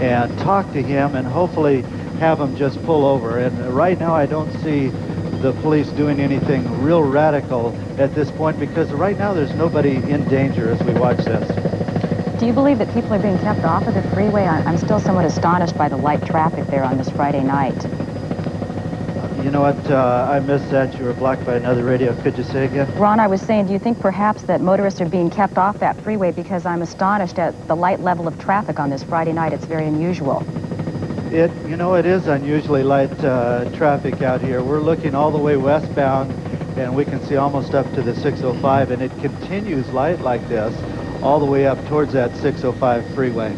and talk to him and hopefully have him just pull over. And right now I don't see the police doing anything real radical at this point, because right now there's nobody in danger as we watch this. Do you believe that people are being kept off of the freeway? I'm still somewhat astonished by the light traffic there on this Friday night. You know what? I missed that. You were blocked by another radio. Could you say again? Ron, I was saying, do you think perhaps that motorists are being kept off that freeway? Because I'm astonished at the light level of traffic on this Friday night. It's very unusual. You know, it is unusually light traffic out here. We're looking all the way westbound, and we can see almost up to the 605, and it continues light like this all the way up towards that 605 freeway.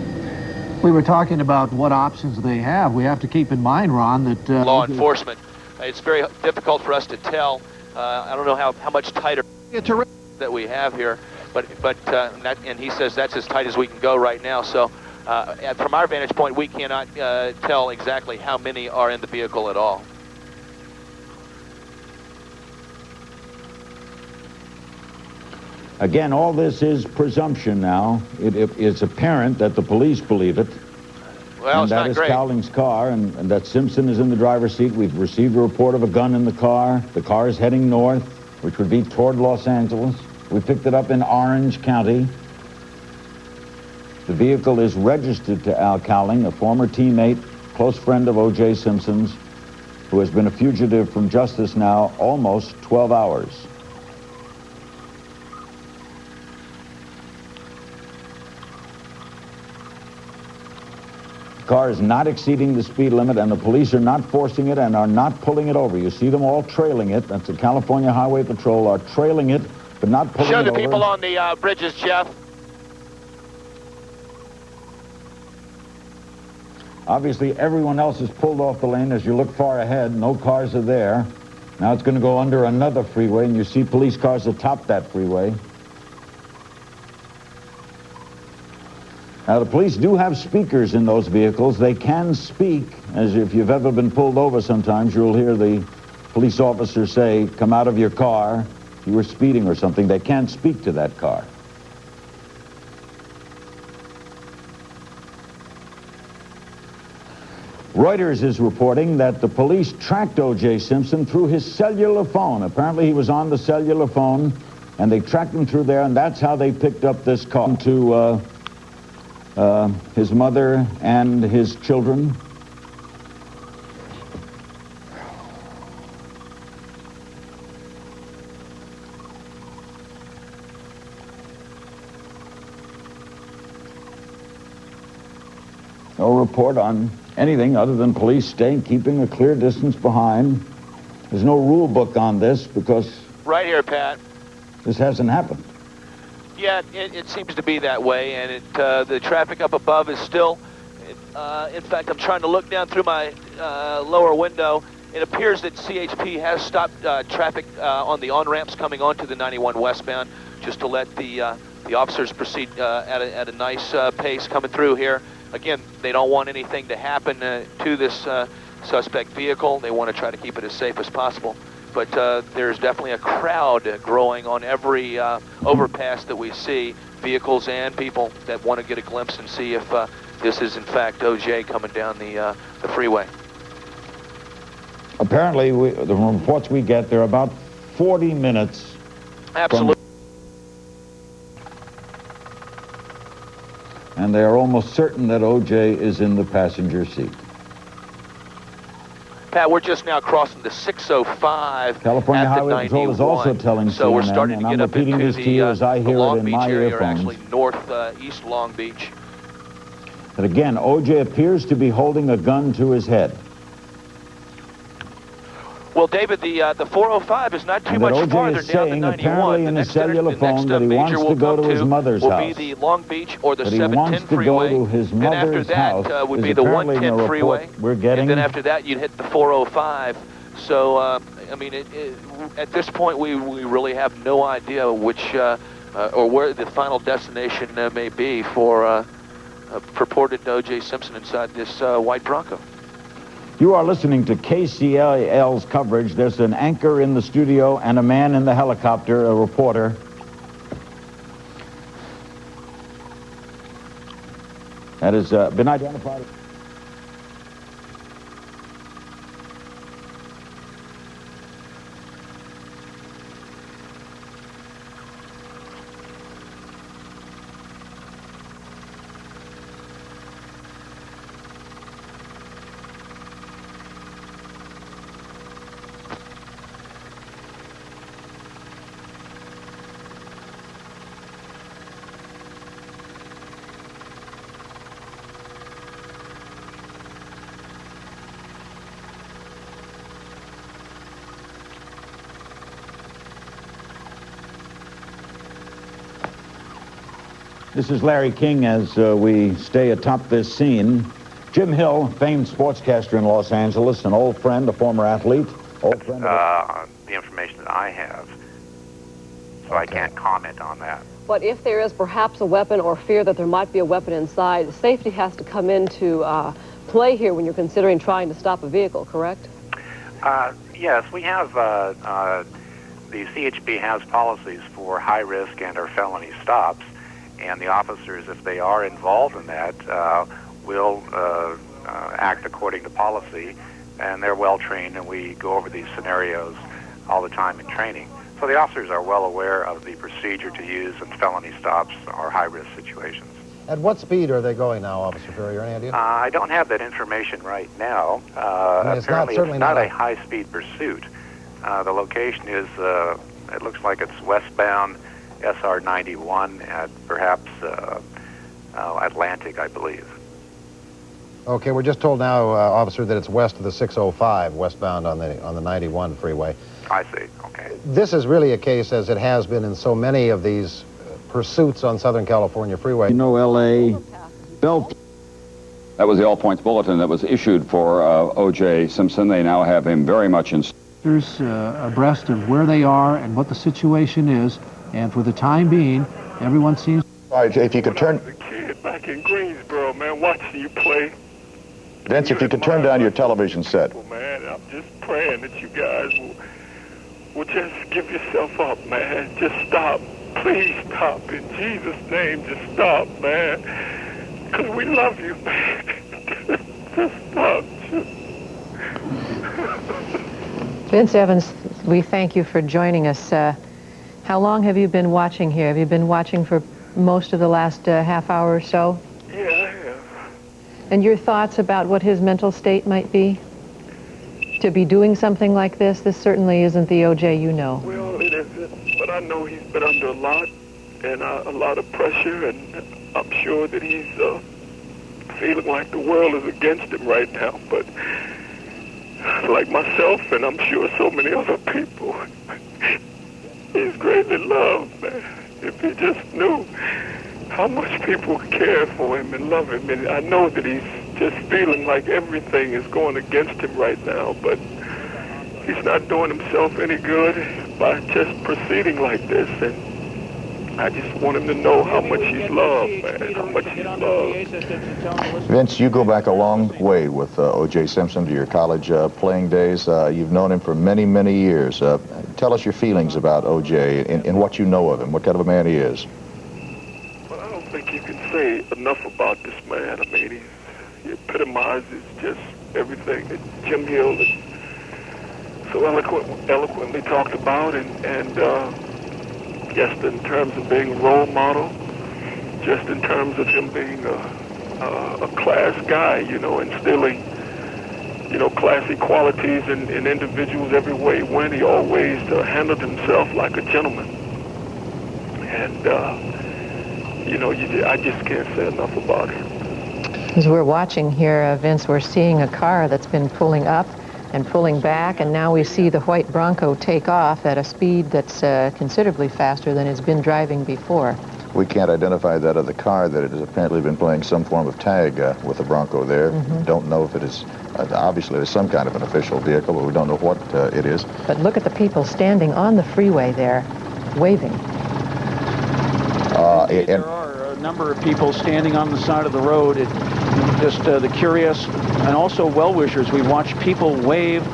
We were talking about what options they have. We have to keep in mind, Ron, that law enforcement, it's very difficult for us to tell. I don't know how much tighter that we have here, and he says that's as tight as we can go right now. So from our vantage point, we cannot tell exactly how many are in the vehicle at all. Again, all this is presumption now. It's apparent that the police believe it. Well, and that is Cowling's car, and that Simpson is in the driver's seat. We've received a report of a gun in the car. The car is heading north, which would be toward Los Angeles. We picked it up in Orange County. The vehicle is registered to Al Cowling, a former teammate, close friend of O.J. Simpson's, who has been a fugitive from justice now almost 12 hours. The car is not exceeding the speed limit, and the police are not forcing it and are not pulling it over. You see them all trailing it. That's the California Highway Patrol are trailing it, but not pulling it over. Show the people on the bridges, Jeff. Obviously, everyone else is pulled off the lane as you look far ahead. No cars are there. Now it's going to go under another freeway, and you see police cars atop that freeway. Now, the police do have speakers in those vehicles. They can speak, as if you've ever been pulled over sometimes, you'll hear the police officer say, "Come out of your car," if you were speeding or something. They can't speak to that car. Reuters is reporting that the police tracked O.J. Simpson through his cellular phone. Apparently he was on the cellular phone, and they tracked him through there, and that's how they picked up this car to his mother and his children. No report on anything other than police keeping a clear distance behind. There's no rule book on this because right here, Pat, this hasn't happened. Yeah, it seems to be that way, and the traffic up above is still, in fact, I'm trying to look down through my lower window. It appears that CHP has stopped traffic on the on-ramps coming onto the 91 westbound, just to let the officers proceed at a nice pace coming through here. Again, they don't want anything to happen to this suspect vehicle. They want to try to keep it as safe as possible. But there's definitely a crowd growing on every overpass that we see, vehicles and people that want to get a glimpse and see if this is in fact O.J. coming down the freeway. Apparently, the reports we get, they're about 40 minutes. Absolutely. And they are almost certain that O.J. is in the passenger seat. Pat, we're just now crossing the 605 California at the Highway 91. Patrol is also telling so CNN, we're starting to get up into the Long Beach area, or actually northeast Long Beach. But again, O.J. appears to be holding a gun to his head. Well, David, the 405 is not too much farther down the 91. Apparently in his cellular phone that he wants to go to his mother's house. Will be the Long Beach or the that 710 freeway. He wants to go to his then mother's after that would be the 110 freeway. We're getting. And then after that, you'd hit the 405. So, I mean, at this point, we really have no idea which or where the final destination may be for purported O.J. Simpson inside this white Bronco. You are listening to KCL's coverage. There's an anchor in the studio and a man in the helicopter, a reporter. that has been identified. This is Larry King as we stay atop this scene. Jim Hill, famed sportscaster in Los Angeles, an old friend, a former athlete, old friend. The information that I have, so I can't comment on that. But if there is perhaps a weapon or fear that there might be a weapon inside, safety has to come into play here when you're considering trying to stop a vehicle, correct? Yes, we have, the CHP has policies for high risk and or felony stops. And the officers, if they are involved in that, will act according to policy, and they're well trained, and we go over these scenarios all the time in training. So the officers are well aware of the procedure to use in felony stops or high-risk situations. At what speed are they going now, Officer Ferrier? Any idea? I don't have that information right now. It's Apparently, certainly it's not a high-speed pursuit. The location is, it looks like it's westbound SR 91 at perhaps Atlantic, I believe. Okay, we're just told now, Officer, that it's west of the 605, westbound on the 91 freeway. I see, okay. This is really a case, as it has been in so many of these pursuits on Southern California freeway. You know, L.A. Bell. That was the All Points Bulletin that was issued for O.J. Simpson. They now have him very much in... Abreast of where they are and what the situation is, and for the time being, everyone seems... All right, if you could turn... I was a kid back in Greensboro, man, watching you play. Vince, if you could turn down your television set. Man, I'm just praying that you guys will just give yourself up, man. Just stop. Please stop. In Jesus' name, just stop, man. Because we love you, man. Just stop. Vince Evans, we thank you for joining us. How long have you been watching here? Have you been watching for most of the last half hour or so? Yeah, I have. And your thoughts about what his mental state might be? To be doing something like this? This certainly isn't the O.J. you know. Well, it isn't, but I know he's been under a lot, and a lot of pressure, and I'm sure that he's feeling like the world is against him right now, but like myself, and I'm sure so many other people, he's greatly loved, man. If he just knew how much people care for him and love him, and I know that he's just feeling like everything is going against him right now, but he's not doing himself any good by just proceeding like this, and I just want him to know how much he's loved, man, how much he's loved. Vince, you go back a long way with O.J. Simpson to your college playing days. You've known him for many, many years. Tell us your feelings about O.J. and what you know of him, what kind of a man he is. Well, I don't think you can say enough about this man. I mean, he epitomizes just everything that Jim Hill has so eloquently talked about, and just in terms of being a role model, just in terms of him being a class guy, you know, instilling, you know, classy qualities in individuals everywhere he went. He always handled himself like a gentleman. And, you know, I just can't say enough about him. As we're watching here, Vince, we're seeing a car that's been pulling up and pulling back, and now we see the white Bronco take off at a speed that's considerably faster than it's been driving before. We can't identify that other car, that it has apparently been playing some form of tag with the Bronco there. Don't know if it is, obviously it's some kind of an official vehicle, but we don't know what it is. But look at the people standing on the freeway there, waving. There are a number of people standing on the side of the road. Just the curious and also well-wishers. We watch people wave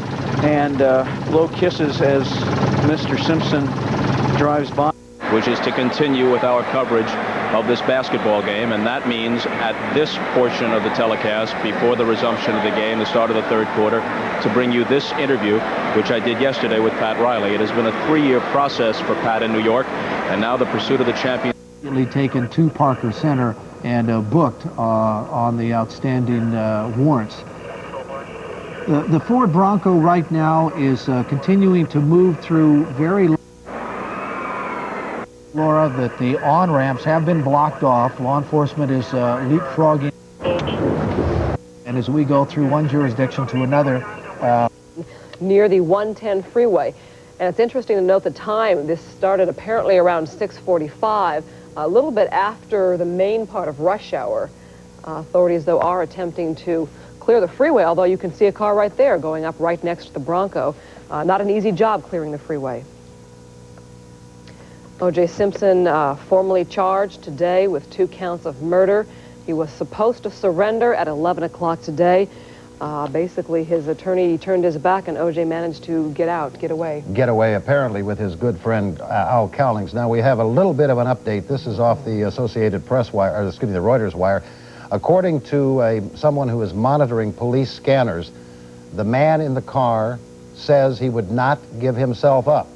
and blow kisses as Mr. Simpson drives by. which is to continue with our coverage of this basketball game, and that means at this portion of the telecast, before the resumption of the game, the start of the third quarter, to bring you this interview, which I did yesterday with Pat Riley. It has been a 3-year process for Pat in New York, and now the pursuit of the champion. Taken to Parker Center and booked on the outstanding warrants. The Ford Bronco right now is continuing to move through very... Laura, that the on-ramps have been blocked off. Law enforcement is leapfrogging. And as we go through one jurisdiction to another... near the 110 freeway. And it's interesting to note the time. This started apparently around 6:45, a little bit after the main part of rush hour. Authorities, though, are attempting to clear the freeway, although you can see a car right there going up right next to the Bronco. Not an easy job clearing the freeway. O.J. Simpson formally charged today with 2 counts of murder. He was supposed to surrender at 11 o'clock today. Basically, his attorney turned his back, and O.J. managed to get away. Get away, apparently, with his good friend Al Cowlings. Now, we have a little bit of an update. This is off the Associated Press wire, or excuse me, the Reuters wire. According to someone who is monitoring police scanners, the man in the car says he would not give himself up.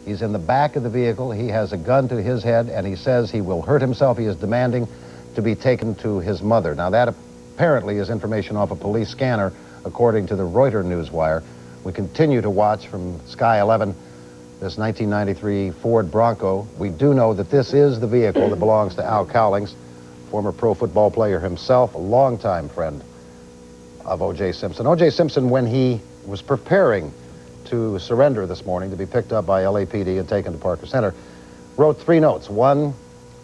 He's in the back of the vehicle. He has a gun to his head, and he says he will hurt himself. He is demanding to be taken to his mother. Now, that apparently is information off a police scanner, according to the Reuters newswire. We continue to watch from Sky 11 this 1993 Ford Bronco. We do know that this is the vehicle that belongs to Al Cowlings, former pro football player himself, a longtime friend of O.J. Simpson. O.J. Simpson, when he was preparing to surrender this morning, to be picked up by LAPD and taken to Parker Center, wrote 3 notes, one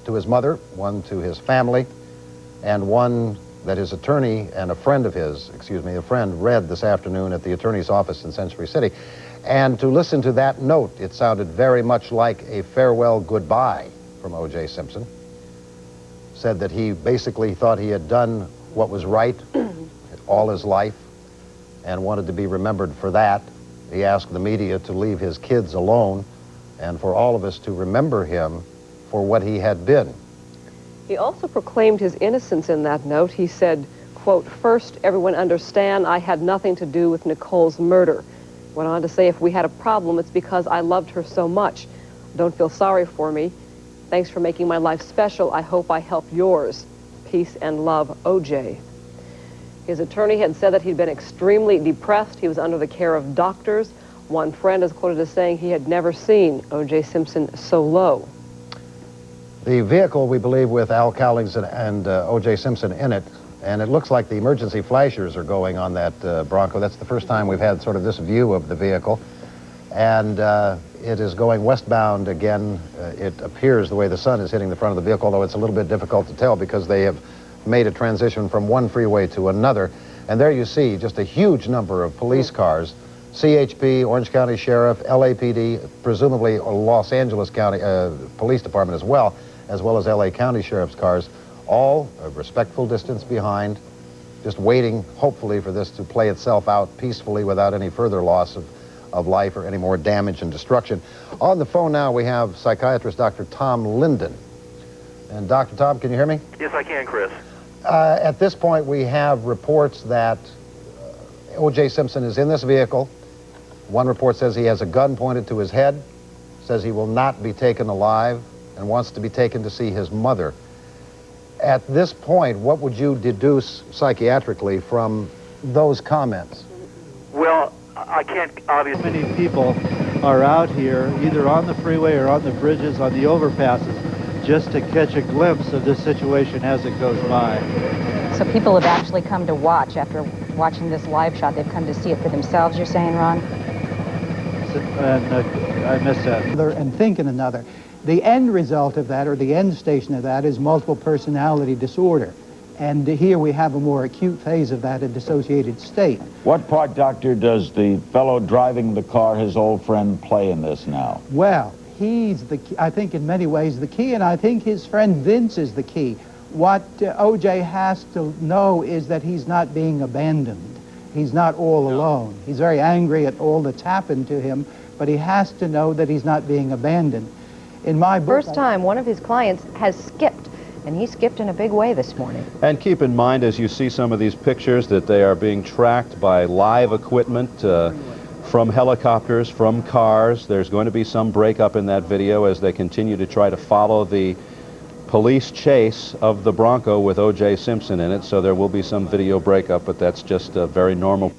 to his mother, one to his family, and one that his attorney and a friend of his, a friend read this afternoon at the attorney's office in Century City. And to listen to that note, it sounded very much like a farewell goodbye from O.J. Simpson. Said that he basically thought he had done what was right all his life and wanted to be remembered for that. He asked the media to leave his kids alone and for all of us to remember him for what he had been. He also proclaimed his innocence in that note. He said, quote, "First, everyone understand I had nothing to do with Nicole's murder." Went on to say, if we had a problem, it's because I loved her so much. Don't feel sorry for me. Thanks for making my life special. I hope I helped yours. Peace and love, O.J. His attorney had said that he'd been extremely depressed. He was under the care of doctors. One friend is quoted as saying he had never seen O.J. Simpson so low. The vehicle, we believe, with Al Cowlings and O.J. Simpson in it, and it looks like the emergency flashers are going on that Bronco. That's the first time we've had sort of this view of the vehicle. And it is going westbound again. It appears the way the sun is hitting the front of the vehicle, although it's a little bit difficult to tell because they have made a transition from one freeway to another. And there you see just a huge number of police cars, CHP, Orange County Sheriff, LAPD, presumably Los Angeles County Police Department as well as LA County Sheriff's cars, all a respectful distance behind, just waiting, hopefully, for this to play itself out peacefully without any further loss of life or any more damage and destruction. On the phone now we have psychiatrist Dr. Tom Linden. And Dr. Tom, can you hear me? Yes, I can, Chris. At this point, we have reports that O.J. Simpson is in this vehicle. One report says he has a gun pointed to his head, says he will not be taken alive, and wants to be taken to see his mother. At this point, what would you deduce psychiatrically from those comments? Well, I can't obviously... Many people are out here, either on the freeway or on the bridges, on the overpasses, just to catch a glimpse of this situation as it goes by. So people have actually come to watch after watching this live shot. They've come to see it for themselves, you're saying, Ron? And I missed that. And think in another. The end result of that, or the end station of that, is multiple personality disorder. And here we have a more acute phase of that, a dissociated state. What part, Doctor, does the fellow driving the car, his old friend, play in this now? Well, he's the key, I think in many ways the key, and I think his friend Vince is the key. What O.J. has to know is that he's not being abandoned. He's not all alone. He's very angry at all that's happened to him, but he has to know that he's not being abandoned. In my book, First time one of his clients has skipped, and he skipped in a big way this morning. And keep in mind, as you see some of these pictures, that they are being tracked by live equipment from helicopters, from cars. There's going to be some breakup in that video as they continue to try to follow the police chase of the Bronco with O.J. Simpson in it, so there will be some video breakup, but that's just very normal.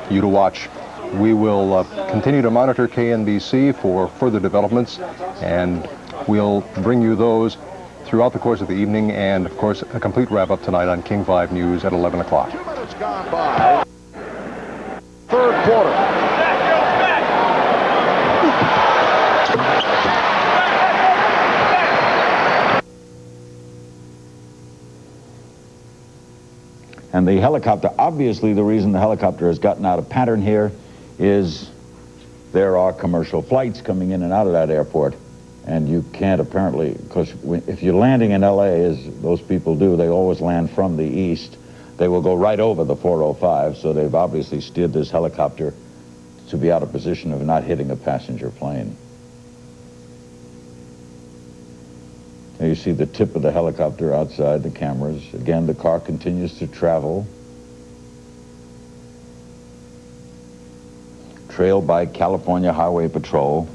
You to watch. We will continue to monitor KNBC for further developments, and we'll bring you those throughout the course of the evening, and of course a complete wrap-up tonight on King 5 News at 11 o'clock. 2 minutes gone by. Third quarter. And the helicopter, obviously the reason the helicopter has gotten out of pattern here is there are commercial flights coming in and out of that airport. And you can't apparently, because if you're landing in L.A., as those people do, they always land from the east. They will go right over the 405, so they've obviously steered this helicopter to be out of position of not hitting a passenger plane. Now you see the tip of the helicopter outside the cameras. Again, the car continues to travel, trailed by California Highway Patrol.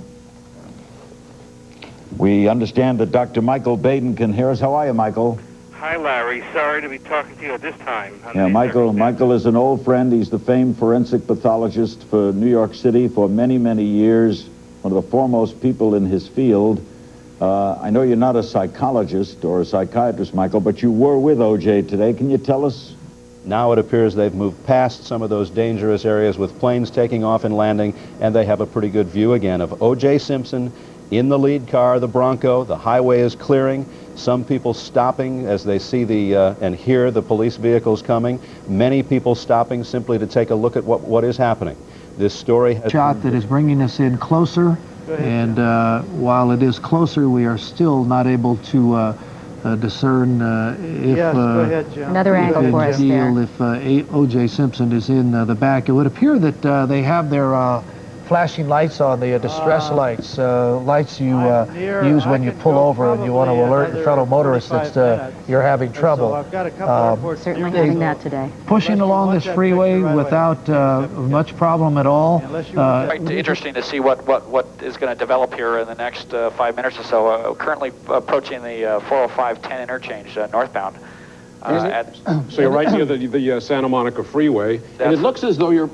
We understand that Dr. Michael Baden can hear us. How are you, Michael? Hi, Larry. Sorry to be talking to you at this time. Yeah, Michael is an old friend. He's the famed forensic pathologist for New York City for many, many years, one of the foremost people in his field. I know you're not a psychologist or a psychiatrist, Michael, but you were with O.J. today. Can you tell us? Now it appears they've moved past some of those dangerous areas with planes taking off and landing, and they have a pretty good view again of O.J. Simpson in the lead car, the Bronco. The highway is clearing. Some people stopping as they see and hear the police vehicles coming. Many people stopping simply to take a look at what is happening. This story has shot that is bringing us in closer. And while it is closer, we are still not able to discern if go ahead, Jim. Another angle for us there. If O.J. Simpson is in the back. It would appear that they have their flashing lights on, the distress lights, lights you use when you pull over and you want to alert your fellow motorists that you're having trouble. So I've got a couple certainly having that today. Pushing along this freeway without much problem at all. Quite interesting to see what is going to develop here in the next 5 minutes or so. Currently approaching the 405-10 interchange northbound. So you're right near the Santa Monica freeway, and it looks as though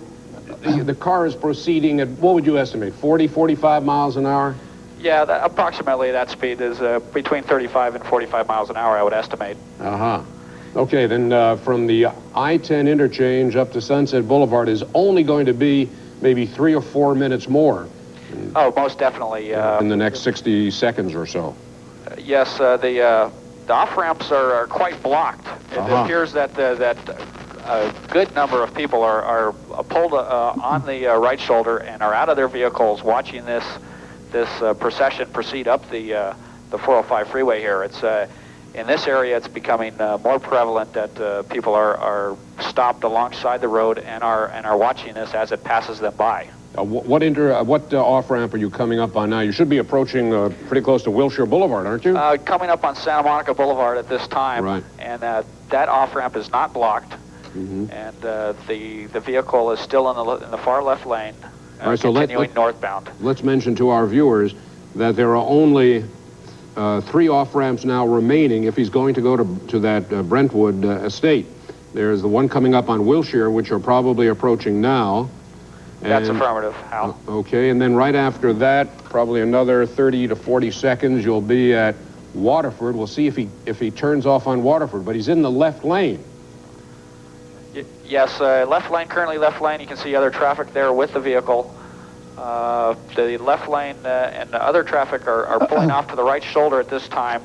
the car is proceeding at, what would you estimate, 40, 45 miles an hour? Yeah, approximately that speed is between 35 and 45 miles an hour, I would estimate. Uh-huh. Okay, then from the I-10 interchange up to Sunset Boulevard is only going to be maybe 3 or 4 minutes more. Oh, most definitely. In the next 60 seconds or so. Yes, the off-ramps are quite blocked. It appears that a good number of people are pulled on the right shoulder and are out of their vehicles watching this procession proceed up the 405 freeway here. It's in this area it's becoming more prevalent that people are stopped alongside the road and are watching this as it passes them by. What off-ramp are you coming up on now? You should be approaching pretty close to Wilshire Boulevard, aren't you? Coming up on Santa Monica Boulevard at this time, right. And that off-ramp is not blocked. Mm-hmm. And the vehicle is still in the far left lane, right, so continuing northbound. Let's mention to our viewers that there are only 3 off-ramps now remaining if he's going to go to that Brentwood estate. There's the one coming up on Wilshire, which are probably approaching now. That's affirmative, Hal. Okay, and then right after that, probably another 30 to 40 seconds, you'll be at Waterford. We'll see if he turns off on Waterford, but he's in the left lane. Yes, currently left lane. You can see other traffic there with the vehicle. The left lane and the other traffic are pulling off to the right shoulder at this time,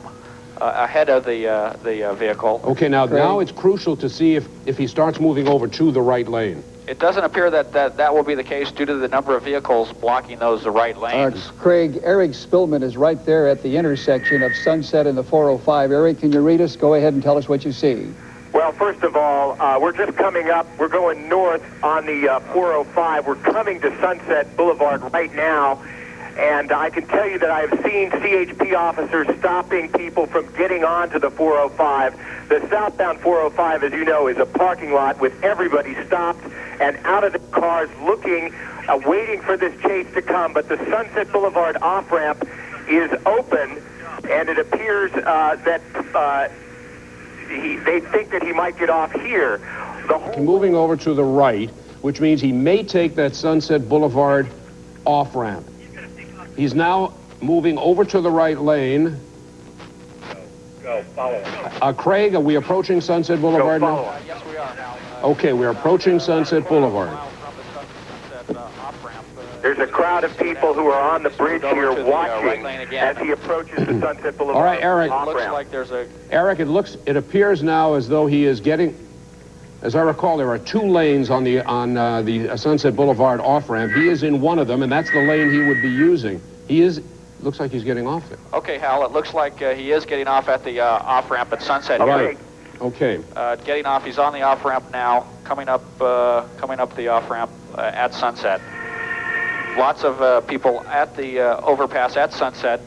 ahead of the vehicle. Okay, now it's crucial to see if he starts moving over to the right lane. It doesn't appear that will be the case due to the number of vehicles blocking the right lanes. Craig, Eric Spillman is right there at the intersection of Sunset and the 405. Eric, can you read us? Go ahead and tell us what you see. Well, first of all, we're just coming up. We're going north on the 405. We're coming to Sunset Boulevard right now. And I can tell you that I have seen CHP officers stopping people from getting onto the 405. The southbound 405, as you know, is a parking lot with everybody stopped and out of the cars looking, waiting for this chase to come. But the Sunset Boulevard off-ramp is open, and it appears that they think that he might get off here. Moving over to the right, which means he may take that Sunset Boulevard off-ramp. He's now moving over to the right lane. Go, follow him. Craig, are we approaching Sunset Boulevard now? Yes, we are now. Okay, we're approaching Sunset Boulevard. There's a crowd of people who are on the bridge here watching as he approaches the Sunset Boulevard. All right, Eric. Looks like there's a... Eric, it appears now as though he is getting... As I recall, there are two lanes on the Sunset Boulevard off-ramp. He is in one of them, and that's the lane he would be using. Looks like he's getting off there. Okay, Hal, it looks like he is getting off at the off-ramp at Sunset. Right. Okay. Getting off, he's on the off-ramp now, coming up the off-ramp at Sunset. Lots of people at the overpass at Sunset,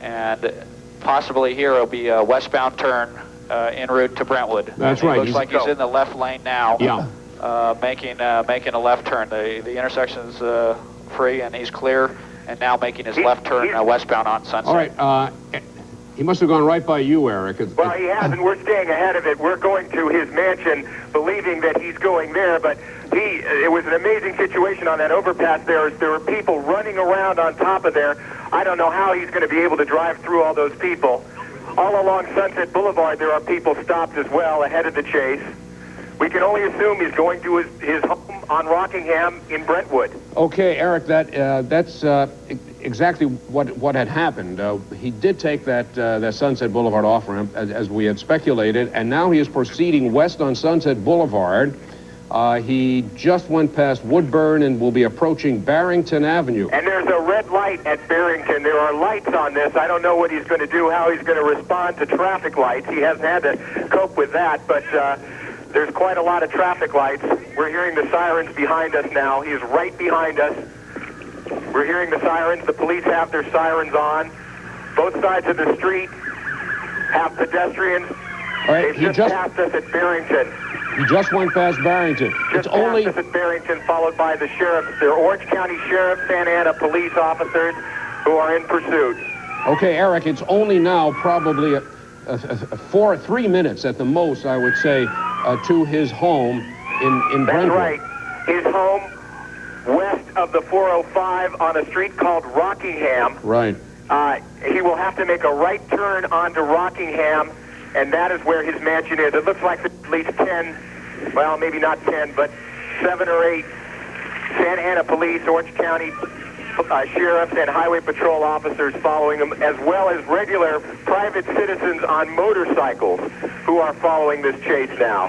and possibly here will be a westbound turn en route to Brentwood. That's right. Looks like he's in the left lane now. Yeah. Making a left turn. The intersection's free, and he's clear, and now making his left turn westbound on Sunset. All right. He must have gone right by you, Eric. Well, he has, and we're staying ahead of it. We're going to his mansion, believing that he's going there, but it was an amazing situation on that overpass there. There were people running around on top of there. I don't know how he's going to be able to drive through all those people. All along Sunset Boulevard, there are people stopped as well ahead of the chase. We can only assume he's going to his home on Rockingham in Brentwood. Okay, Eric, that's exactly what had happened. He did take that Sunset Boulevard off-ramp, as we had speculated, and now he is proceeding west on Sunset Boulevard. He just went past Woodburn and will be approaching Barrington Avenue. And there's a red light at Barrington. There are lights on this. I don't know what he's going to do, how he's going to respond to traffic lights. He hasn't had to cope with that, but there's quite a lot of traffic lights. We're hearing the sirens behind us now. He's right behind us. We're hearing the sirens. The police have their sirens on. Both sides of the street have pedestrians. All right, They've just passed us at Barrington. He just went past Barrington. Just passed us at Barrington, followed by the sheriffs. They're Orange County Sheriff, Santa Ana police officers who are in pursuit. Okay, Eric, it's only now probably 3 minutes at the most, I would say, to his home in Brentwood. That's right. His home west of the 405 on a street called Rockingham. Right. He will have to make a right turn onto Rockingham, and that is where his mansion is. It looks like at least 10, well, maybe not 10, but 7 or 8 Santa Ana police, Orange County sheriffs, and highway patrol officers following him, as well as regular private citizens on motorcycles who are following this chase now.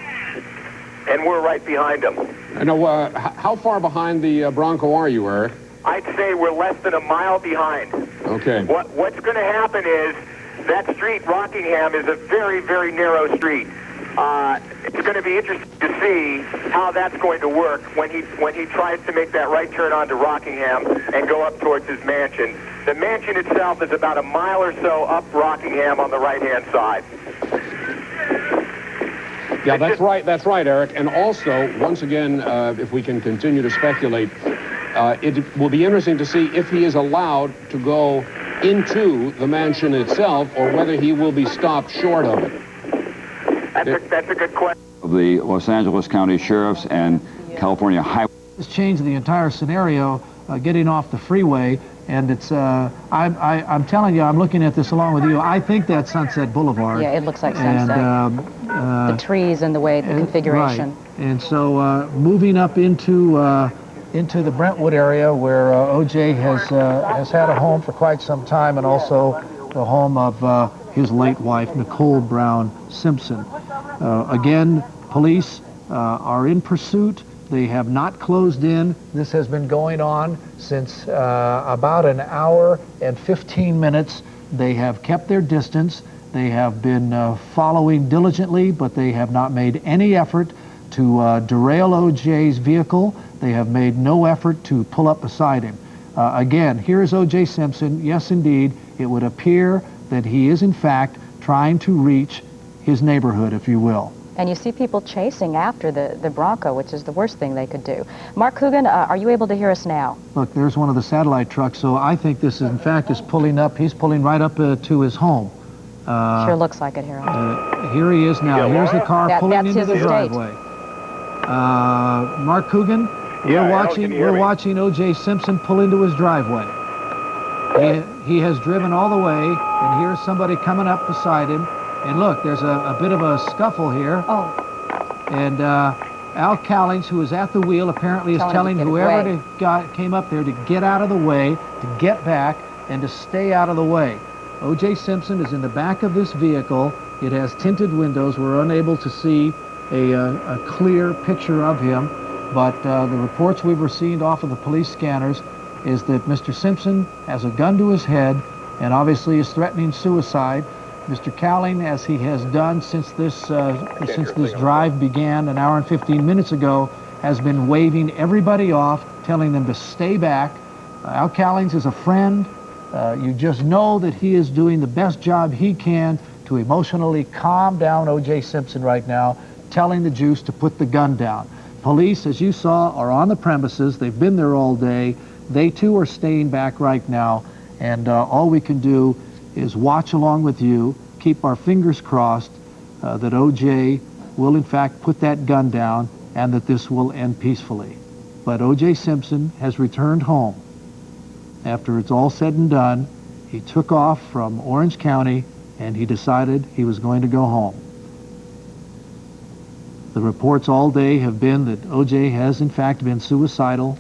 And we're right behind him. Now, how far behind the Bronco are you, Eric? I'd say we're less than a mile behind. Okay. What's going to happen is that street, Rockingham, is a very, very narrow street. It's going to be interesting to see how that's going to work when he tries to make that right turn onto Rockingham and go up towards his mansion. The mansion itself is about a mile or so up Rockingham on the right-hand side. Yeah, that's right, Eric. And also, once again, if we can continue to speculate, it will be interesting to see if he is allowed to go into the mansion itself or whether he will be stopped short of it. That's a good question. The Los Angeles County Sheriffs and California Highway. It's changed the entire scenario, getting off the freeway, and it's, I'm telling you, I'm looking at this along with you, I think that's Sunset Boulevard. Yeah, it looks like Sunset. And, the trees and the way, the configuration. Right. And so moving up into the Brentwood area where O.J. has had a home for quite some time, and also the home of his late wife, Nicole Brown Simpson. Again, police are in pursuit. They have not closed in. This has been going on since about an hour and 15 minutes. They have kept their distance. They have been following diligently, but they have not made any effort to derail O.J.'s vehicle. They have made no effort to pull up beside him. Again, here is O.J. Simpson. Yes, indeed, it would appear that he is, in fact, trying to reach his neighborhood, if you will. And you see people chasing after the Bronco, which is the worst thing they could do. Mark Coogan, are you able to hear us now? Look, there's one of the satellite trucks, so I think this, in fact, is pulling up. He's pulling right up to his home. Sure looks like it, Harold. Here he is now. Here's the car pulling into the his driveway. Mark Coogan, we're watching O.J. Simpson pull into his driveway. He has driven all the way, and here's somebody coming up beside him. And look, there's a bit of a scuffle here. Oh. And Al Callings, who is at the wheel, apparently is telling whoever came up there to get out of the way, to get back, and to stay out of the way. O.J. Simpson is in the back of this vehicle. It has tinted windows. We're unable to see a clear picture of him. But the reports we've received off of the police scanners is that Mr. Simpson has a gun to his head and obviously is threatening suicide. Mr. Cowling, as he has done since this drive began an hour and 15 minutes ago, has been waving everybody off, telling them to stay back. Al Cowlings is a friend. You just know that he is doing the best job he can to emotionally calm down O.J. Simpson right now, telling the juice to put the gun down. Police, as you saw, are on the premises. They've been there all day. They, too, are staying back right now. And all we can do is watch along with you, keep our fingers crossed that O.J. will, in fact, put that gun down and that this will end peacefully. But O.J. Simpson has returned home. After it's all said and done, he took off from Orange County and he decided he was going to go home. The reports all day have been that O.J. has, in fact, been suicidal.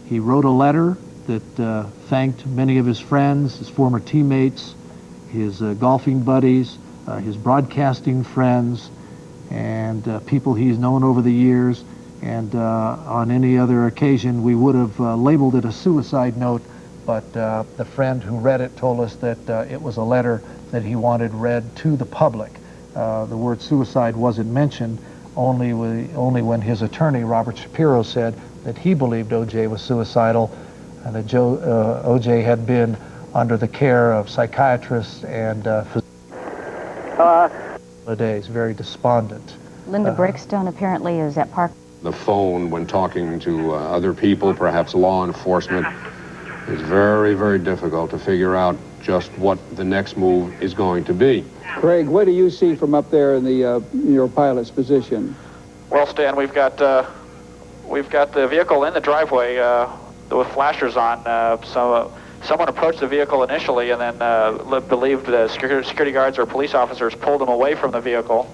He wrote a letter that thanked many of his friends, his former teammates, his golfing buddies, his broadcasting friends, and people he's known over the years. And on any other occasion, we would have labeled it a suicide note, but the friend who read it told us that it was a letter that he wanted read to the public. The word suicide wasn't mentioned, only when his attorney, Robert Shapiro, said that he believed O.J. was suicidal and that O.J. had been under the care of psychiatrists and days, very despondent. Linda Breakstone apparently is at Park. The phone, when talking to other people, perhaps law enforcement, is very, very difficult to figure out just what the next move is going to be. Craig, what do you see from up there in the your pilot's position? Well, Stan, we've got the vehicle in the driveway with flashers on. Someone approached the vehicle initially and then believed the security guards or police officers pulled them away from the vehicle.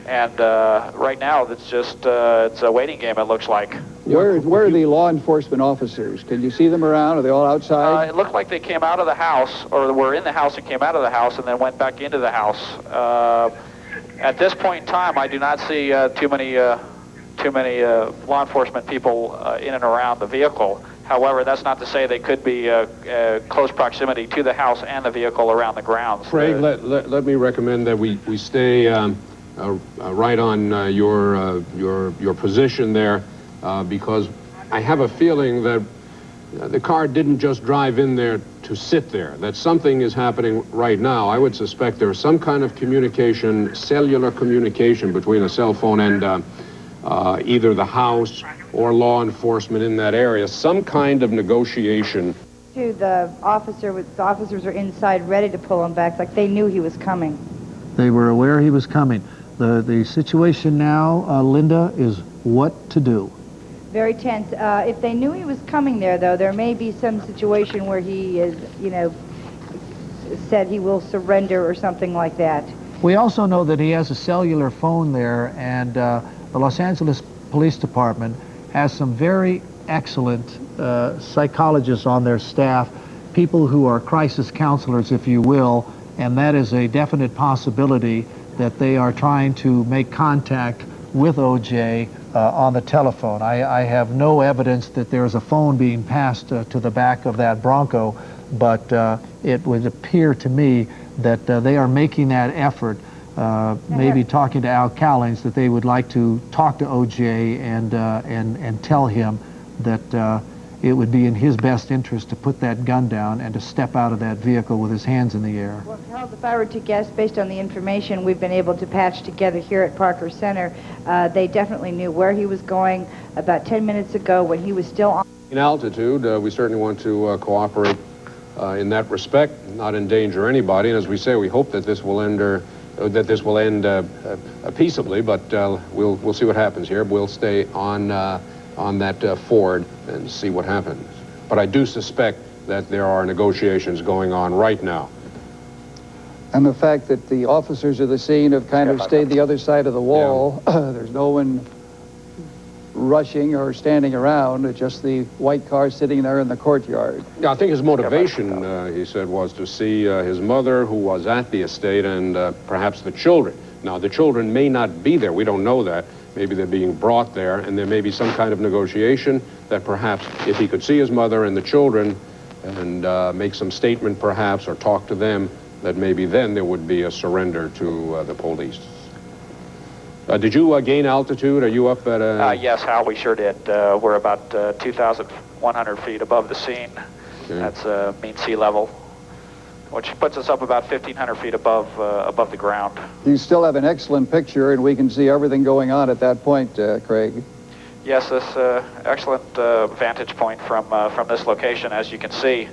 And right now, it's just it's a waiting game, it looks like. Where are the law enforcement officers? Can you see them around? Are they all outside? It looked like they came out of the house, or were in the house and came out of the house and then went back into the house. At this point in time, I do not see too many law enforcement people in and around the vehicle. However, that's not to say they could be close proximity to the house and the vehicle around the grounds. Craig, let me recommend that we stay right on your position there, because I have a feeling that the car didn't just drive in there to sit there, that something is happening right now. I would suspect there's some kind of communication, cellular communication between a cell phone and either the house or law enforcement in that area, some kind of negotiation. The officers are inside ready to pull him back, like they knew he was coming. They were aware he was coming. The situation now, Linda, is what to do. Very tense. If they knew he was coming there, though, there may be some situation where he is, said he will surrender or something like that. We also know that he has a cellular phone there, and the Los Angeles Police Department has some very excellent psychologists on their staff, people who are crisis counselors, if you will, and that is a definite possibility that they are trying to make contact with O.J. On the telephone. I have no evidence that there is a phone being passed to the back of that Bronco, but it would appear to me that they are making that effort, maybe talking to Al Cowlings, that they would like to talk to O.J. and tell him that it would be in his best interest to put that gun down and to step out of that vehicle with his hands in the air. Well, Harold, if I were to guess, based on the information we've been able to patch together here at Parker Center, they definitely knew where he was going about 10 minutes ago when he was still on. In altitude, we certainly want to cooperate in that respect, not endanger anybody. And as we say, we hope that this will end peaceably, but we'll see what happens here. We'll stay on that Ford and see what happens. But I do suspect that there are negotiations going on right now. And the fact that the officers of the scene have kind of stayed the other side of the wall, there's no one rushing or standing around, just the white car sitting there in the courtyard. Yeah, I think his motivation, he said, was to see his mother, who was at the estate, and perhaps the children. Now, the children may not be there. We don't know that. Maybe they're being brought there, and there may be some kind of negotiation that perhaps if he could see his mother and the children and make some statement perhaps or talk to them, that maybe then there would be a surrender to the police. Did you gain altitude? Are you up at Yes, Hal, we sure did. We're about 2,100 feet above the scene. Okay. That's mean sea level, which puts us up about 1,500 feet above the ground. You still have an excellent picture, and we can see everything going on at that point, Craig. Yes, this excellent vantage point from this location. As you can see,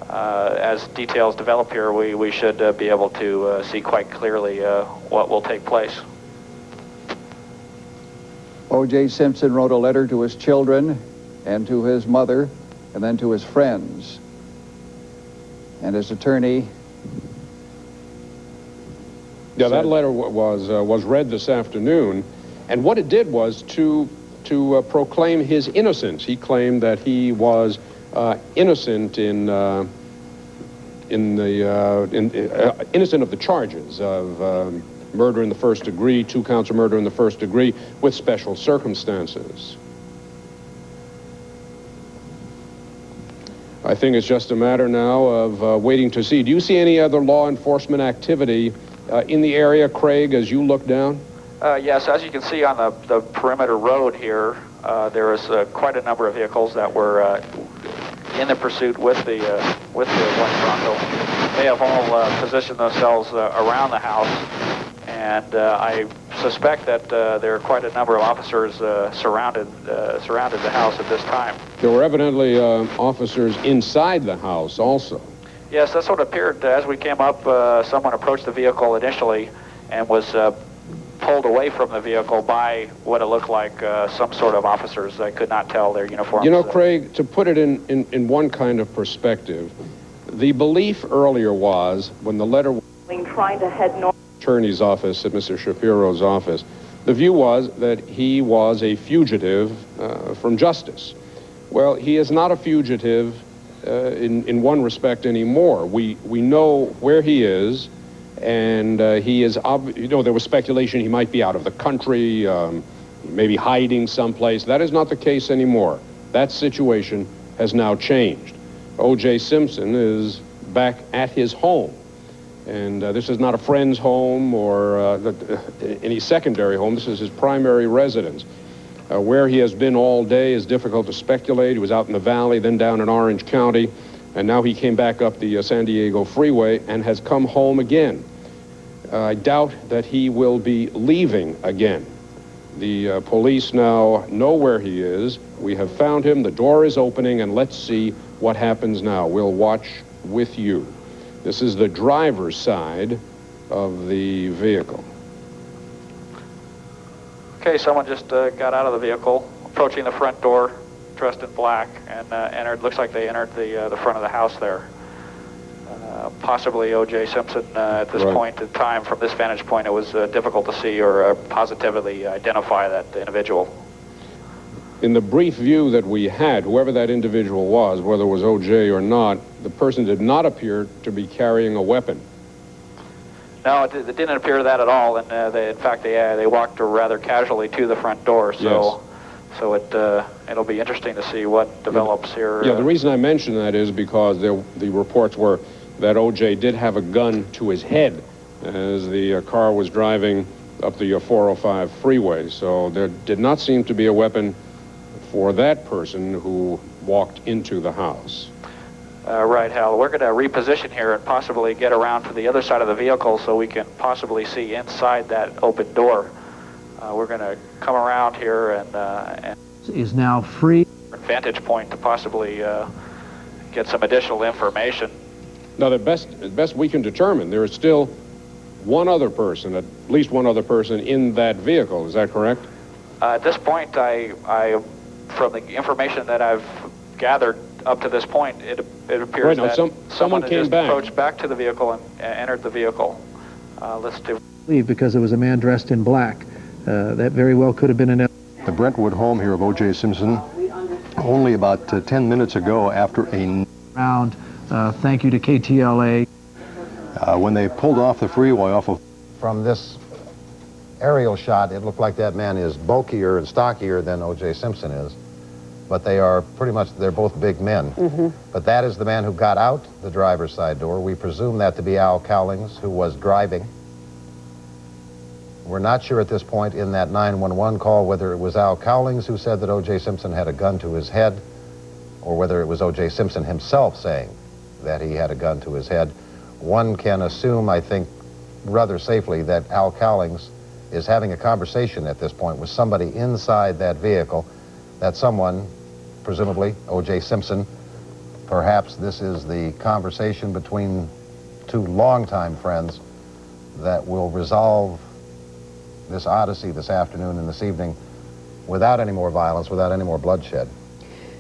as details develop here, we should be able to see quite clearly what will take place. O.J. Simpson wrote a letter to his children and to his mother and then to his friends. And his attorney... Yeah, that letter was read this afternoon, and what it did was to proclaim his innocence. He claimed that he was innocent innocent of the charges of murder in the first degree, 2 counts of murder in the first degree, with special circumstances. I think it's just a matter now of waiting to see. Do you see any other law enforcement activity in the area, Craig, as you look down? Yes, as you can see on the perimeter road here, there is quite a number of vehicles that were in the pursuit with the white Bronco. They have all positioned themselves around the house, and I suspect that there are quite a number of officers surrounded the house at this time. There were evidently officers inside the house also. Yes, that's what appeared as we came up. Someone approached the vehicle initially and was pulled away from the vehicle by what it looked like some sort of officers. I could not tell their uniforms. You know, Craig, to put it in one kind of perspective, the belief earlier was, when the letter was trying to head north, attorney's office, at Mr. Shapiro's office, the view was that he was a fugitive from justice. Well, he is not a fugitive in one respect anymore. We know where he is, and he is, you know, there was speculation he might be out of the country, maybe hiding someplace. That is not the case anymore. That situation has now changed. O.J. Simpson is back at his home. And this is not a friend's home or any secondary home. This is his primary residence. Where he has been all day is difficult to speculate. He was out in the valley, then down in Orange County, and now he came back up the San Diego freeway and has come home again. I doubt that he will be leaving again. The police now know where he is. We have found him. The door is opening, and let's see what happens now. We'll watch with you. This is the driver's side of the vehicle. Okay, someone just got out of the vehicle, approaching the front door, dressed in black, and entered. Looks like they entered the front of the house there. Possibly O.J. Simpson. At this point in time, from this vantage point, it was difficult to see or positively identify that individual. In the brief view that we had, whoever that individual was, whether it was O.J. or not, the person did not appear to be carrying a weapon. No, it didn't appear that at all, and in fact, they walked rather casually to the front door. So, yes. So it'll be interesting to see what develops here. Yeah, the reason I mention that is because the reports were that O.J. did have a gun to his head as the car was driving up the 405 freeway. So there did not seem to be a weapon for that person who walked into the house. Right, Hal. We're going to reposition here and possibly get around to the other side of the vehicle so we can possibly see inside that open door. We're going to come around here and Is now free. vantage point to possibly get some additional information. Now, the best we can determine, there is still one other person, at least one other person in that vehicle. Is that correct? At this point, I from the information that I've gathered up to this point, it appears Right, now, that someone had came just back. approached back to the vehicle and entered the vehicle. Let's do. Leave because there was a man dressed in black. That very well could have been an. The Brentwood home here of O.J. Simpson, only about 10 minutes ago after a round. Thank you to KTLA. When they pulled off the freeway off of... From this aerial shot, it looked like that man is bulkier and stockier than O.J. Simpson is. But they are pretty much, they're both big men. But that is the man who got out the driver's side door. We presume that to be Al Cowlings, who was driving. We're not sure at this point in that 911 call whether it was Al Cowlings who said that O.J. Simpson had a gun to his head, or whether it was O.J. Simpson himself saying that he had a gun to his head. One can assume, I think, rather safely that Al Cowlings is having a conversation at this point with somebody inside that vehicle, that someone, presumably O.J. Simpson, perhaps this is the conversation between two longtime friends that will resolve this odyssey this afternoon and this evening without any more violence, without any more bloodshed.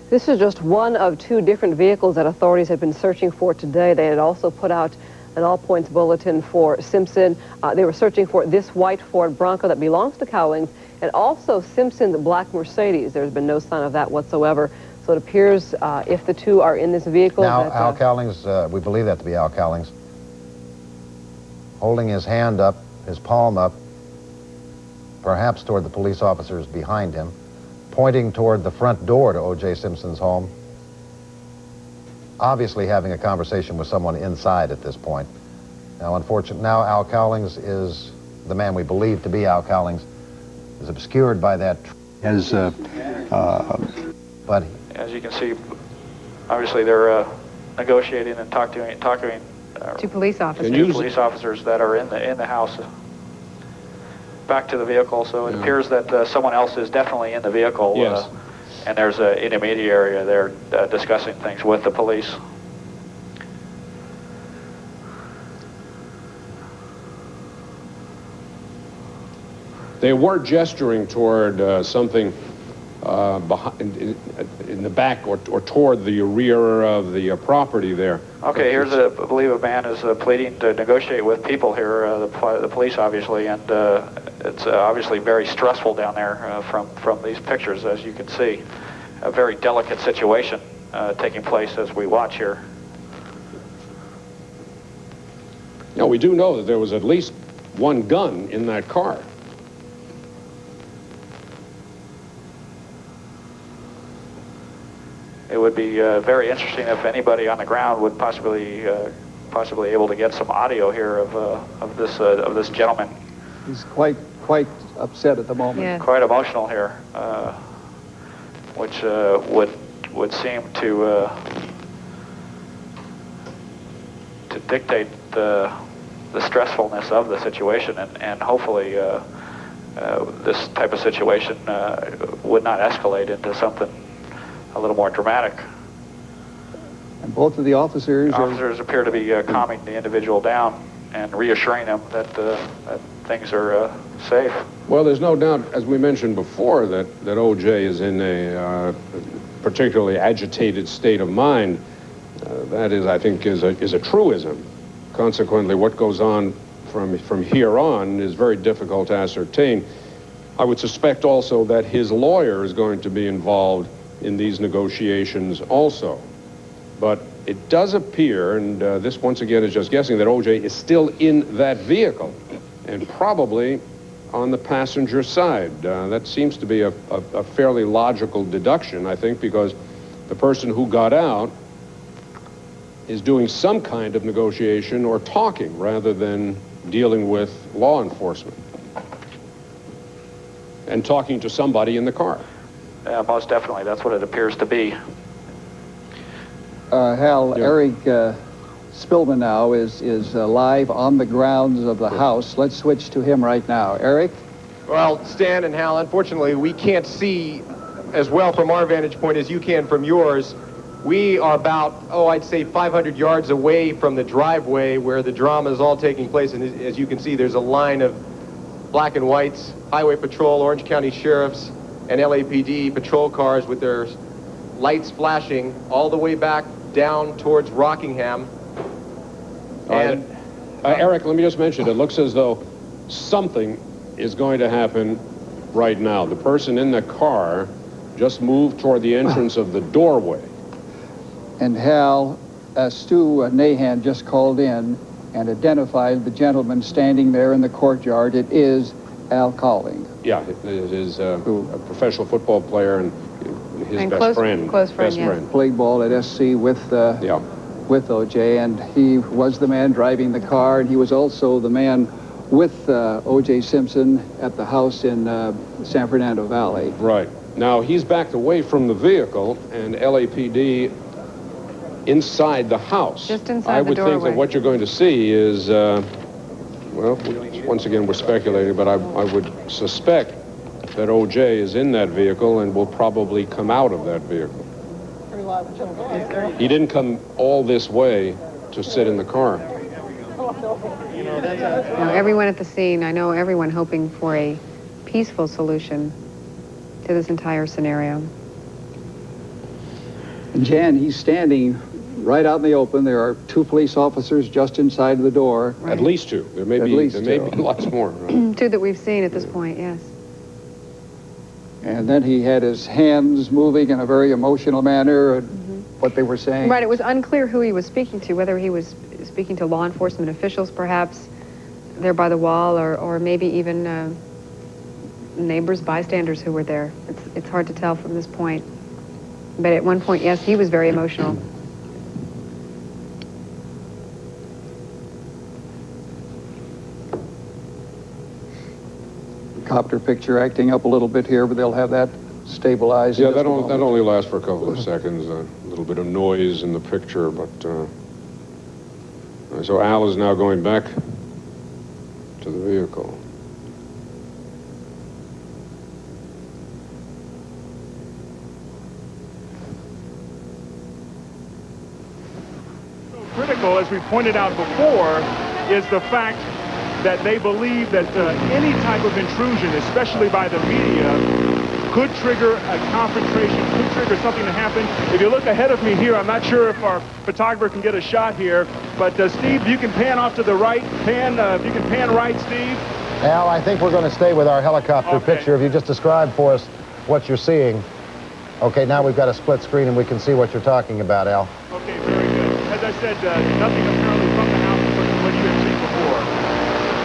This is just one of two different vehicles that authorities have been searching for today. They had also put out an all-points bulletin for Simpson. They were searching for this white Ford Bronco that belongs to Cowlings, and also Simpson's black Mercedes. There's been no sign of that whatsoever. So it appears if the two are in this vehicle... Now, Al Cowlings, we believe that to be Al Cowlings, holding his hand up, his palm up, perhaps toward the police officers behind him, pointing toward the front door to O.J. Simpson's home, obviously having a conversation with someone inside at this point. Now, unfortunately, now Al Cowlings is the man we believe to be Al Cowlings, is obscured by that. But as you can see, obviously they're negotiating and talking to police officers. to police officers that are in the house. Back to the vehicle, so it appears that someone else is definitely in the vehicle. Yes. And there's an intermediary there discussing things with the police. They were gesturing toward something behind, in the back or toward the rear of the property there. Okay, here's I believe a man is pleading to negotiate with people here, the police obviously, and it's obviously very stressful down there from these pictures, as you can see. A very delicate situation taking place as we watch here. Now, we do know that there was at least one gun in that car. It would be very interesting if anybody on the ground would possibly able to get some audio here of this gentleman. He's quite upset at the moment. Yeah. Quite emotional here, which would seem to dictate the stressfulness of the situation, and hopefully this type of situation would not escalate into something a little more dramatic. And both of the officers appear to be calming the individual down and reassuring him that things are safe. Well, there's no doubt, as we mentioned before, that O.J. is in a particularly agitated state of mind. That is, I think, is a truism. Consequently, what goes on from here on is very difficult to ascertain. I would suspect also that his lawyer is going to be involved in these negotiations also. But it does appear, and this once again is just guessing, that O.J. is still in that vehicle and probably on the passenger side. That seems to be a fairly logical deduction, I think, because the person who got out is doing some kind of negotiation or talking rather than dealing with law enforcement and talking to somebody in the car. Most definitely, that's what it appears to be. Hal, Eric Spillman now is live on the grounds of the house. Let's switch to him right now. Eric? Well, Stan and Hal, unfortunately, we can't see as well from our vantage point as you can from yours. We are about, I'd say 500 yards away from the driveway where the drama is all taking place. And as you can see, there's a line of black and whites, Highway Patrol, Orange County Sheriffs, and LAPD patrol cars with their lights flashing all the way back down towards Rockingham. And Eric, let me just mention, it looks as though something is going to happen right now. The person in the car just moved toward the entrance of the doorway. And Hal, Stu Nahan just called in and identified the gentleman standing there in the courtyard. It is Al Cowling. Yeah, it is a professional football player and his best friend. Close friend, yes. Played ball at SC with O.J., and he was the man driving the car, and he was also the man with O.J. Simpson at the house in San Fernando Valley. Right. Now, he's backed away from the vehicle, and LAPD inside the house. Just inside I the would doorway. think that what you're going to see is, well, once again, we're speculating, but I would suspect that O.J. is in that vehicle and will probably come out of that vehicle. He didn't come all this way to sit in the car. Now, everyone at the scene, I know everyone hoping for a peaceful solution to this entire scenario. And Jan, he's standing right out in the open. There are two police officers just inside the door. At least two. There may be lots more. Right? Two that we've seen at this point, yes. And then he had his hands moving in a very emotional manner, what they were saying. Right, it was unclear who he was speaking to, whether he was speaking to law enforcement officials, perhaps, there by the wall, or maybe even neighbors, bystanders who were there. It's hard to tell from this point. But at one point, yes, he was very emotional. Copter picture acting up a little bit here, but they'll have that stabilized. Yeah, that only lasts for a couple of seconds. A little bit of noise in the picture, but so Al is now going back to the vehicle. Critical, as we pointed out before, is the fact that they believe that any type of intrusion, especially by the media, could trigger a confrontation, could trigger something to happen. If you look ahead of me here, I'm not sure if our photographer can get a shot here, but Steve, you can pan off to the right. If you can pan right, Steve. Al, I think we're going to stay with our helicopter picture. If you just describe for us what you're seeing. Okay, now we've got a split screen and we can see what you're talking about, Al. Okay, very good. As I said, nothing apparently from the house, but what you had seen before.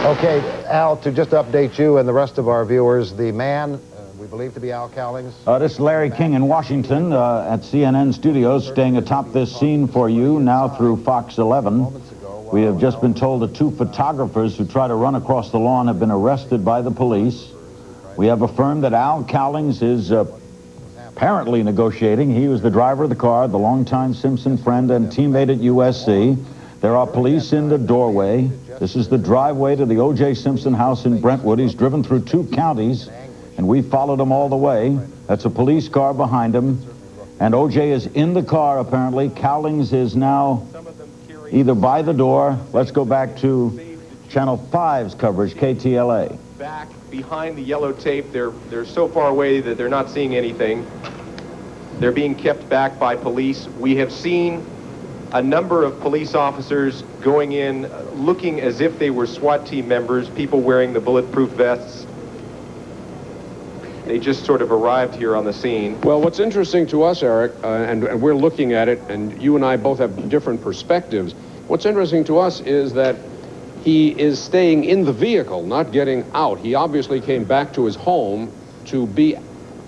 Okay, Al, to just update you and the rest of our viewers, the man we believe to be Al Cowlings. This is Larry King in Washington at CNN Studios, staying atop this scene for you now through Fox 11. We have just been told that two photographers who try to run across the lawn have been arrested by the police. We have affirmed that Al Cowlings is apparently negotiating. He was the driver of the car, the longtime Simpson friend and teammate at USC. There are police in the doorway. This is the driveway to the O.J. Simpson house in Brentwood. He's driven through 2 counties, and we followed him all the way. That's a police car behind him. And O.J. is in the car, apparently. Cowlings is now either by the door. Let's go back to Channel 5's coverage, KTLA. Back behind the yellow tape, they're so far away that they're not seeing anything. They're being kept back by police. We have seen a number of police officers going in, looking as if they were SWAT team members, people wearing the bulletproof vests. They just sort of arrived here on the scene. Well, what's interesting to us, Eric, and we're looking at it, and you and I both have different perspectives. What's interesting to us is that he is staying in the vehicle, not getting out. He obviously came back to his home to be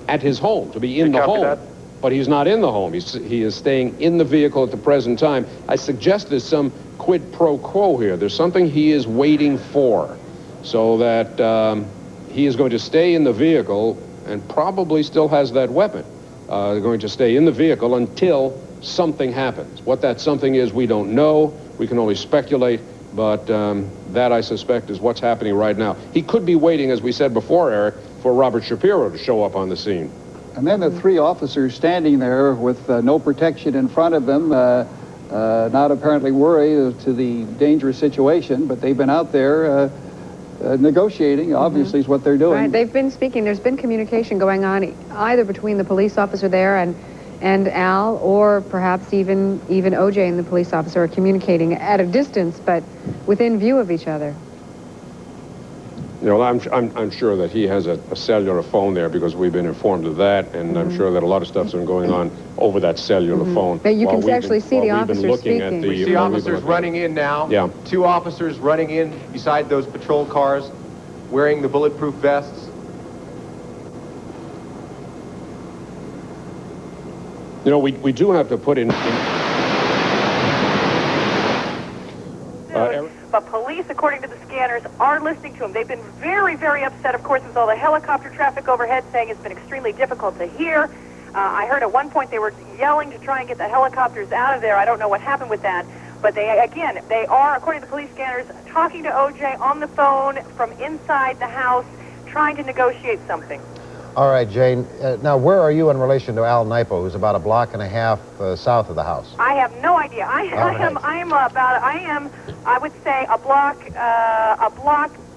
at his home, to be in the home. But he's not in the home. He is staying in the vehicle at the present time. I suggest there's some quid pro quo here. There's something he is waiting for, so that he is going to stay in the vehicle and probably still has that weapon. They're going to stay in the vehicle until something happens. What that something is, we don't know. We can only speculate, but that, I suspect, is what's happening right now. He could be waiting, as we said before, Eric, for Robert Shapiro to show up on the scene. And then the three officers standing there with no protection in front of them, not apparently worried to the dangerous situation, but they've been out there negotiating, obviously, is what they're doing. Right, they've been speaking. There's been communication going on either between the police officer there and Al, or perhaps even OJ and the police officer are communicating at a distance, but within view of each other. You know, I'm sure that he has a cellular phone there, because we've been informed of that, and I'm sure that a lot of stuff's been going on over that cellular phone. But you can actually see the officers speaking. We see officers running in now. Yeah. 2 officers running in beside those patrol cars, wearing the bulletproof vests. You know, we do have to put in But police, according to the scanners, are listening to him. They've been very, very upset, of course, with all the helicopter traffic overhead, saying it's been extremely difficult to hear. I heard at one point they were yelling to try and get the helicopters out of there. I don't know what happened with that. But they are, according to the police scanners, talking to OJ on the phone from inside the house, trying to negotiate something. All right, Jane. Now, where are you in relation to Al Nipo, who's about a block and a half south of the house? I have no idea. I am, I would say, a block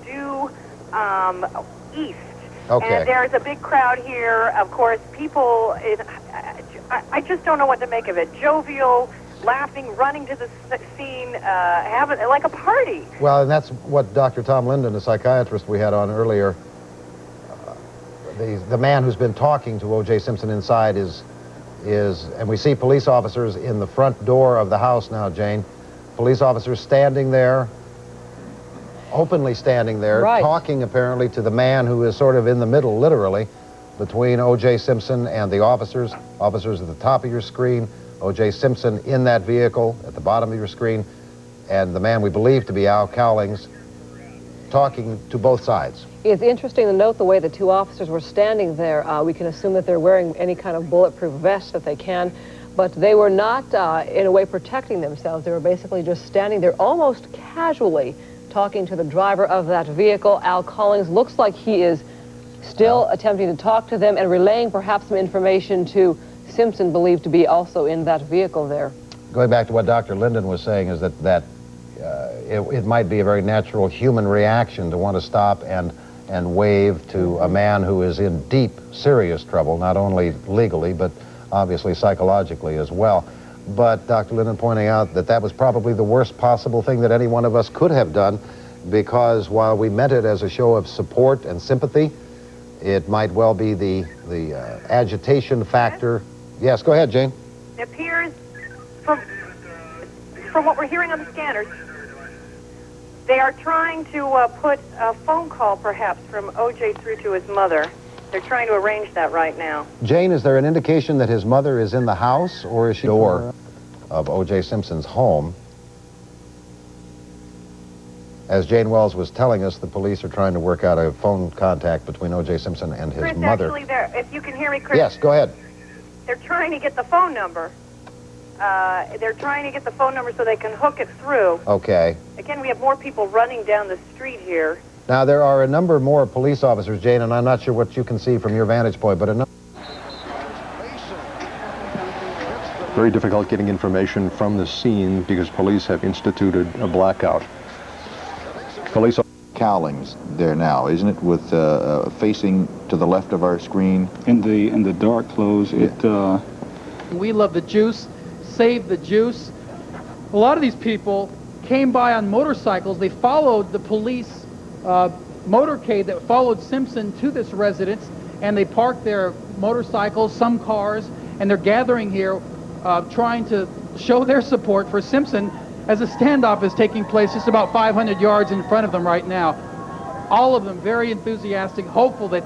due east. Okay. And there's a big crowd here. Of course, people, I just don't know what to make of it. Jovial, laughing, running to the scene, having like a party. Well, and that's what Dr. Tom Linden, the psychiatrist we had on earlier, the man who's been talking to O.J. Simpson inside is, and we see police officers in the front door of the house now, Jane. Police officers standing there, openly standing there, Right. talking apparently to the man who is sort of in the middle, literally, between O.J. Simpson and the officers. Officers at the top of your screen, O.J. Simpson in that vehicle at the bottom of your screen, and the man we believe to be Al Cowlings talking to both sides. It's interesting to note the way the 2 officers were standing there. We can assume that they're wearing any kind of bulletproof vest that they can, but they were not, in a way, protecting themselves. They were basically just standing there almost casually talking to the driver of that vehicle. Al Cowlings looks like he is still attempting to talk to them and relaying perhaps some information to Simpson, believed to be also in that vehicle there. Going back to what Dr. Linden was saying, is that it might be a very natural human reaction to want to stop and wave to a man who is in deep, serious trouble, not only legally, but obviously psychologically as well. But Dr. Linden pointing out that that was probably the worst possible thing that any one of us could have done, because while we meant it as a show of support and sympathy, it might well be the agitation factor. Yes, go ahead, Jane. It appears, from what we're hearing on the scanners, they are trying to put a phone call, perhaps, from O.J. through to his mother. They're trying to arrange that right now. Jane, is there an indication that his mother is in the house, or is she door of O.J. Simpson's home? As Jane Wells was telling us, the police are trying to work out a phone contact between O.J. Simpson and his Chris, mother. actually, if you can hear me, Chris. Yes, go ahead. They're trying to get the phone number. They're trying to get the phone number so they can hook it through. Okay. Again, we have more people running down the street here. Now, there are a number more police officers, Jane, and I'm not sure what you can see from your vantage point, but a number... Very difficult getting information from the scene because police have instituted a blackout. Police... Cowlings there now, isn't it, with facing to the left of our screen? In the dark clothes, yeah. We love the juice, save the juice. A lot of these people came by on motorcycles. They followed the police motorcade that followed Simpson to this residence, and they parked their motorcycles, some cars, and they're gathering here trying to show their support for Simpson as a standoff is taking place just about 500 yards in front of them right now. All of them very enthusiastic, hopeful that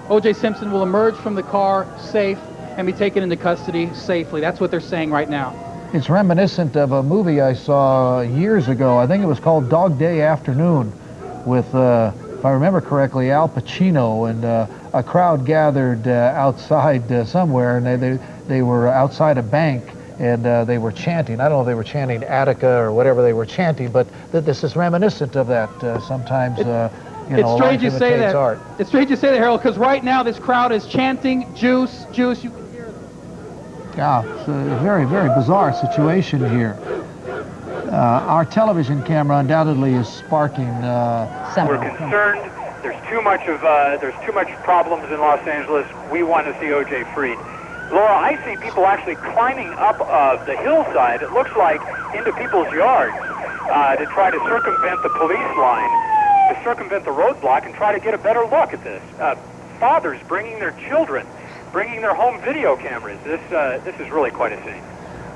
O.J. Simpson will emerge from the car safe and be taken into custody safely. That's what they're saying right now. It's reminiscent of a movie I saw years ago. I think it was called Dog Day Afternoon, with if I remember correctly, Al Pacino, and a crowd gathered outside somewhere, and they were outside a bank, and they were chanting. I don't know if they were chanting Attica or whatever they were chanting, but this is reminiscent of that. Sometimes, it's strange you say that. Art. It's strange you say that, Harold, because right now this crowd is chanting juice, juice. You can hear them. Yeah, it's a very, very bizarre situation here. Our television camera undoubtedly is sparking. We're concerned. There's too much problems in Los Angeles. We want to see O.J. freed. Laura, I see people actually climbing up the hillside, it looks like, into people's yards to try to circumvent the police line, to circumvent the roadblock and try to get a better look at this. Fathers bringing their children, bringing their home video cameras. This is really quite a scene.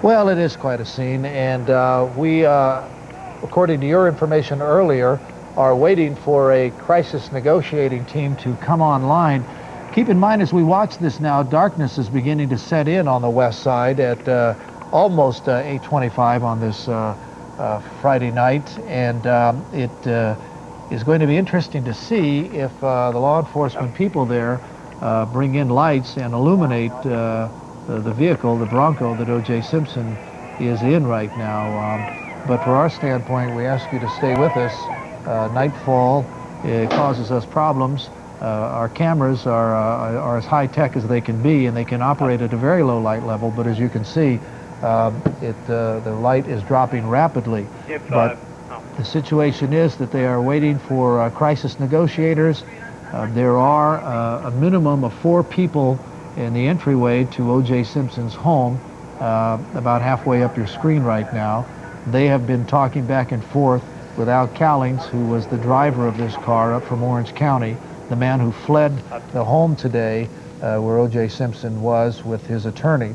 Well, it is quite a scene, and we, according to your information earlier, are waiting for a crisis negotiating team to come online. Keep in mind, as we watch this now, darkness is beginning to set in on the west side at almost 8:25 on this Friday night, and it is going to be interesting to see if the law enforcement people there bring in lights and illuminate the vehicle, the Bronco that O.J. Simpson is in right now. But for our standpoint, we ask you to stay with us. Nightfall causes us problems. Our cameras are as high-tech as they can be, and they can operate at a very low light level, but as you can see, the light is dropping rapidly. But the situation is that they are waiting for crisis negotiators. There are a minimum of 4 people in the entryway to O.J. Simpson's home, about halfway up your screen right now. They have been talking back and forth with Al Cowlings, who was the driver of this car up from Orange County, the man who fled the home today where O.J. Simpson was with his attorney.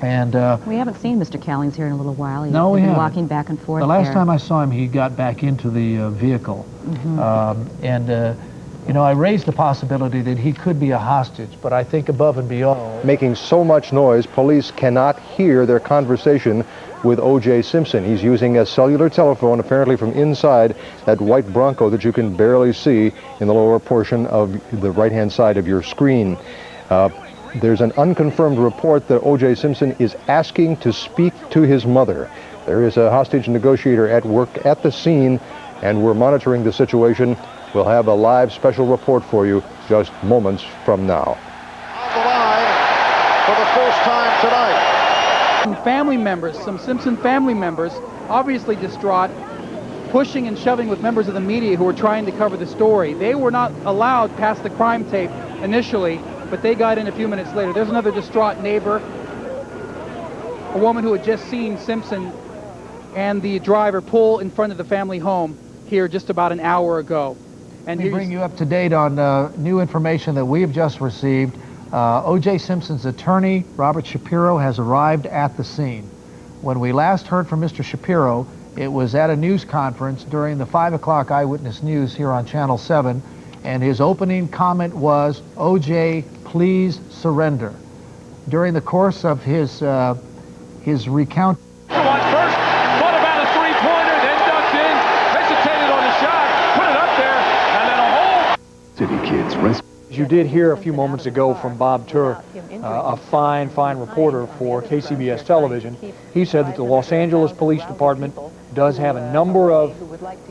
And we haven't seen Mr. Cowlings here in a little while. He's no, we been haven't. Walking back and forth. The last time I saw him, he got back into the vehicle. Mm-hmm. You know, I raised the possibility that he could be a hostage, but I think above and beyond. Making so much noise, police cannot hear their conversation with O.J. Simpson. He's using a cellular telephone, apparently from inside that white Bronco that you can barely see in the lower portion of the right-hand side of your screen. There's an unconfirmed report that O.J. Simpson is asking to speak to his mother. There is a hostage negotiator at work at the scene, and we're monitoring the situation. We'll have a live special report for you just moments from now. On the line for the first time tonight. Some family members, some Simpson family members, obviously distraught, pushing and shoving with members of the media who were trying to cover the story. They were not allowed past the crime tape initially, but they got in a few minutes later. There's another distraught neighbor, a woman who had just seen Simpson and the driver pull in front of the family home here just about an hour ago. And we bring you up to date on new information that we have just received. O.J. Simpson's attorney, Robert Shapiro, has arrived at the scene. When we last heard from Mr. Shapiro, it was at a news conference during the 5 o'clock Eyewitness News here on Channel 7, and his opening comment was, "O.J., please surrender." During the course of his recount. City kids rest. As you did hear a few moments ago from Bob Turr, a fine reporter for KCBS television, he said that the Los Angeles Police Department does have a number of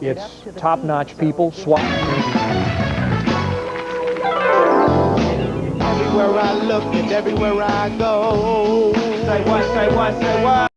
its top-notch people, SWAT. Everywhere I look and everywhere I go. Say what, say what, say what.